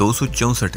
264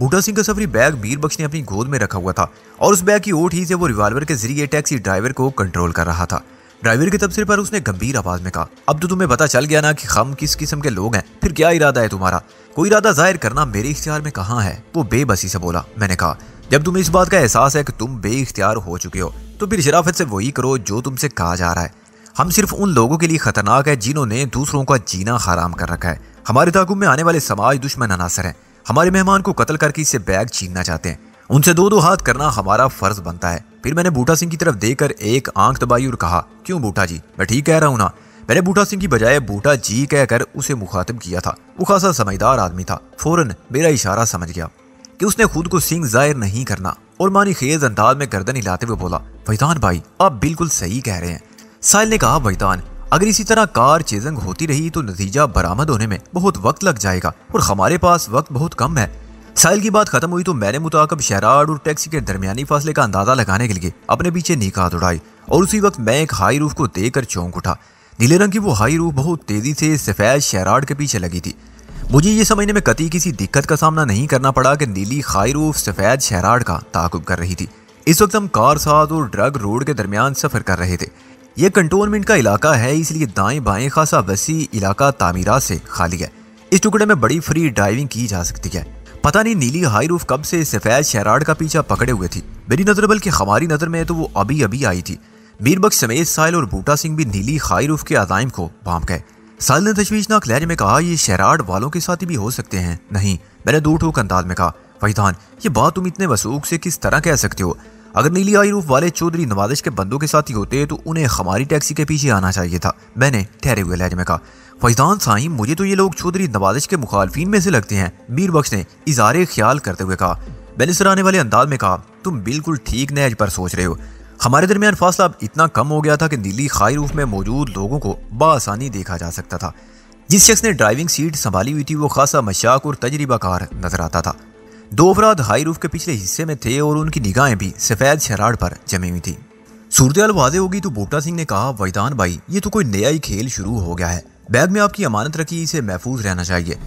बूटा सिंह का सफरी बैग मीर बख्श ने अपनी गोद में रखा हुआ था और उस बैग की ओट ही से वो रिवॉल्वर के जरिए टैक्सी ड्राइवर को कंट्रोल कर रहा था। ड्राइवर के तबसरे पर उसने गंभीर आवाज में कहा, अब तो तुम्हें पता चल गया ना कि हम किस किस्म के लोग हैं, फिर क्या इरादा है तुम्हारा? कोई इरादा जाहिर करना मेरे इख्तियार में कहाँ है? वो बेबसी से बोला। मैंने कहा, जब तुम्हें इस बात का एहसास है कि तुम बेइख्तियार हो चुके हो तो फिर शराफत से वही करो जो तुमसे कहा जा रहा है। हम सिर्फ उन लोगों के लिए खतरनाक है जिन्होंने दूसरों का जीना हराम कर रखा है। हमारे ताकुब में आने वाले समाज दुश्मन अनासर हैं। हमारे मेहमान को कत्ल करके इससे बैग छीनना चाहते हैं। उनसे दो हाथ करना हमारा फर्ज बनता है। फिर मैंने बूटा सिंह की तरफ देखकर एक आंख दबाई और कहा, क्यों बूटा जी, मैं ठीक कह रहा हूँ ना? मैंने बूटा सिंह की बजाय बूटा जी कहकर उसे मुखातिब किया था। वो खासा समझदार आदमी था। फौरन मेरा इशारा समझ गया कि उसने खुद को सिंह जाहिर नहीं करना और मानी खेज अंदाज में गर्दन हिलाते हुए बोला, फैजान भाई आप बिल्कुल सही कह रहे हैं। साहिल ने कहा, फैजान अगर इसी तरह कार चेजिंग होती रही तो नतीजा बरामद होने में बहुत वक्त लग जाएगा और हमारे पास वक्त बहुत कम है। साहिल की बात खत्म हुई तो मैंने मुताकब शहराड और टैक्सी के दरमियानी फासले का अंदाजा लगाने के लिए अपने पीछे निगाह दौड़ाई और उसी वक्त मैं एक हाई रूफ को देखकर चौंक उठा। नीले रंग की वो हाई रूफ बहुत तेजी से सफेद शहराड के पीछे लगी थी। मुझे ये समझने में कतई किसी दिक्कत का सामना नहीं करना पड़ा कि नीली हाई रूफ सफेद शहराड का ताकुब कर रही थी। इस वक्त हम कार साथ और ड्रग रोड के दरमियान सफर कर रहे थे। यह कंटोनमेंट का इलाका है, इसलिए दाएं बाएं खासा वसी इलाका तामीरात से खाली है। इस टुकड़े में बड़ी फ्री ड्राइविंग की जा सकती है। पता नहीं नीली हाई रूफ कब से सफेद शहराड का पीछा पकड़े हुए थी। मेरी नजर बल्कि हमारी नजर में तो वो अभी अभी आई थी। मीर बख्श समेत साहिल और बूटा सिंह भी नीली हाई रूफ के अजाइम को भांप गए। साहिल ने तशवीशनाक लहजे में कहा, ये शहराड वालों के साथी भी हो सकते हैं। नहीं, मैंने दो ठोक अंदाज में कहा, फैजान ये बात तुम इतने वसूख से किस तरह कह सकते हो? अगर नीली हाई रूफ वाले चौधरी नवाजिश के बंदों के साथी होते तो उन्हें हमारी टैक्सी के पीछे आना चाहिए था। मैंने ठहरे हुए लहजे में कहा, फैजान साईं मुझे तो ये लोग चौधरी नवाजिश के मुखालफिन में से लगते हैं। मीर बख्श ने इज़ारे ख्याल करते हुए कहा। मैंने सराहने वाले अंदाज में कहा, तुम बिल्कुल ठीक नहज पर सोच रहे हो। हमारे दरमियान फासला अब इतना कम हो गया था कि नीली हाई रूफ में मौजूद लोगों को बासानी देखा जा सकता था। जिस शख्स ने ड्राइविंग सीट संभाली हुई थी वो खासा मशाक और तजरीबाकार नजर आता था। दो अफराद हाई रूफ के पिछले हिस्से में थे और उनकी निगाहें भी सफेद शहराड पर जमी हुई थी। सूरत वाज़े होगी तो बूटा सिंह ने कहा, फैजान भाई ये तो कोई नया ही खेल शुरू हो गया है। बैग में आपकी अमानत रखी, इसे महफूज रहना चाहिए।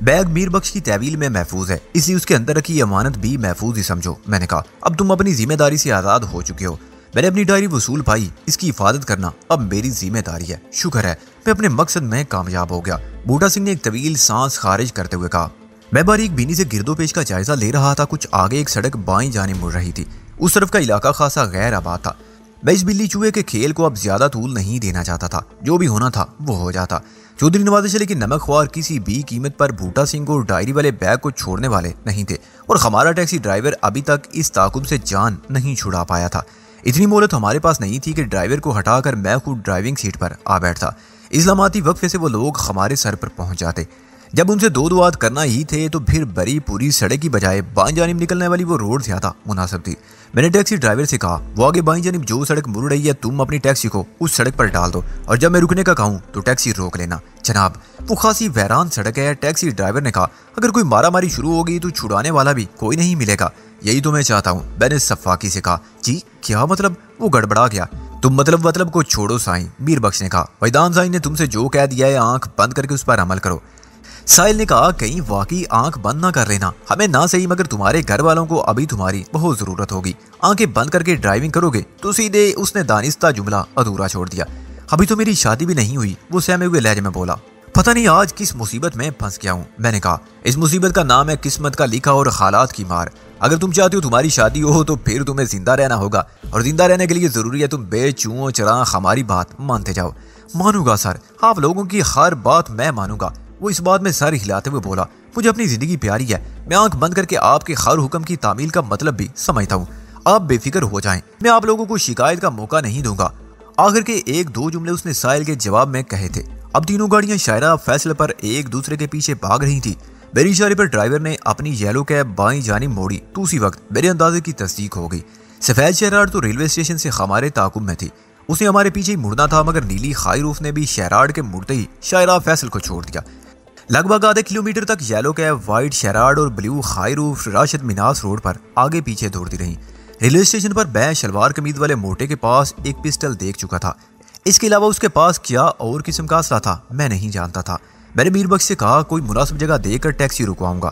बैग मीर बख्श की तहवील में महफूज है, इसलिए उसके अंदर रखी अमानत भी महफूज ही समझो। मैंने कहा, अब तुम अपनी जिम्मेदारी से आज़ाद हो चुके हो। मैंने अपनी डायरी वसूल पाई, इसकी हिफाजत करना अब मेरी जिम्मेदारी है। शुक्र है मैं अपने मकसद में कामयाब हो गया। बूटा सिंह ने एक तवील सांस खारिज करते हुए कहा। मैं बारीक बीनी से गिरदोपेश का जायजा ले रहा था। कुछ आगे एक सड़क बाईं जाने मुड़ रही थी। उस तरफ का इलाका खासा गैर आबाद था। मैं इस बिल्ली चूहे के खेल को अब ज्यादा तूल नहीं देना चाहता था। जो भी होना था वो हो जाता। चौधरी नवाजिश अली के नमक ख्वार किसी भी कीमत पर बूटा सिंह को डायरी वाले बैग को छोड़ने वाले नहीं थे और हमारा टैक्सी ड्राइवर अभी तक इस ताकुब से जान नहीं छुड़ा पाया था। इतनी मोहलत हमारे पास नहीं थी कि ड्राइवर को हटाकर मैं खुद ड्राइविंग सीट पर आ बैठता। इस्लामाती वक्फे से वो लोग हमारे सर पर पहुंच जाते। जब उनसे दो दुआत करना ही थे तो फिर बड़ी पूरी सड़क की बजाय बाईं जानिब निकलने वाली वो रोड ज्यादा मुनासिब थी। मैंने टैक्सी ड्राइवर से कहा, वो आगे बाईं जानिब जो सड़क मुड़ रही है तुम अपनी टैक्सी को उस सड़क पर डाल दो और जब मैं रुकने का कहूँ तो टैक्सी रोक लेना। जनाब वो खासी वैरान सड़क है। टैक्सी ड्राइवर ने कहा, अगर कोई मारामारी शुरू होगी तो छुड़ाने वाला भी कोई नहीं मिलेगा। यही तो मैं चाहता हूँ। मैंने सफाकी से कहा, जी क्या मतलब? वो गड़बड़ा गया। तुम मतलब को छोड़ो साईं, मीर बख्श ने कहा। फैजान साईं ने तुमसे जो कह दिया है आंख बंद करके उस पर अमल करो। साहिल ने कहा, कहीं वाकई आंख बंद ना कर लेना। हमें ना सही मगर तुम्हारे घर वालों को अभी तुम्हारी बहुत जरूरत होगी। आंखें बंद करके ड्राइविंग करोगे तो सीधे उसने दानिस्ता जुमला अधूरा छोड़ दिया। अभी तो मेरी शादी भी नहीं हुई, वो सहमे हुए लहजे में बोला। पता नहीं आज किस मुसीबत में फंस गया हूँ। मैंने कहा, इस मुसीबत का नाम है किस्मत का लिखा और हालात की मार। अगर तुम चाहती हो तुम्हारी शादी हो तो फिर तुम्हें जिंदा रहना होगा और जिंदा रहने के लिए जरूरी है तुम बेचूओ चरा हमारी बात मानते जाओ। मानूंगा सर, आप लोगों की हर बात मैं मानूंगा। वो इस बात में सर हिलाते हुए बोला, मुझे अपनी जिंदगी प्यारी है। मैं आंख बंद करके आपके हर हुक्म की तामील का मतलब भी समझता हूँ। आप बेफिक्र हो जाएं, मैं आप लोगों को शिकायत का मौका नहीं दूंगा। आखिर के एक दो जुमले उसने साहिल के जवाब में कहे थे। अब तीनों गाड़ियां शायरा फैसले पर एक दूसरे के पीछे भाग रही थी। मेरी इशारे पर ड्राइवर ने अपनी येलो कैब बाईं जानिब मोड़ी तो उसी वक्त मेरे अंदाजे की तस्दीक हो गई। सफेद शहराड तो रेलवे स्टेशन से हमारे ताकुब में थी। उसे हमारे पीछे ही मुड़ना था मगर नीली हाई रूफ ने भी शहराड के मुड़ते ही शायरा फैसल को छोड़ दिया। लगभग आधे किलोमीटर तक येलो कैब, व्हाइट शहराड और blue high roof Rashid Minhas road पर आगे पीछे दौड़ती रही। रेलवे स्टेशन पर मैं शलवार कमीज वाले मोटे के पास एक पिस्टल देख चुका था। इसके अलावा उसके पास क्या और किस्म का असला था मैं नहीं जानता था। मैंने मीर बख्श से कहा, कोई मुनासिब जगह देखकर टैक्सी रुकवाऊंगा।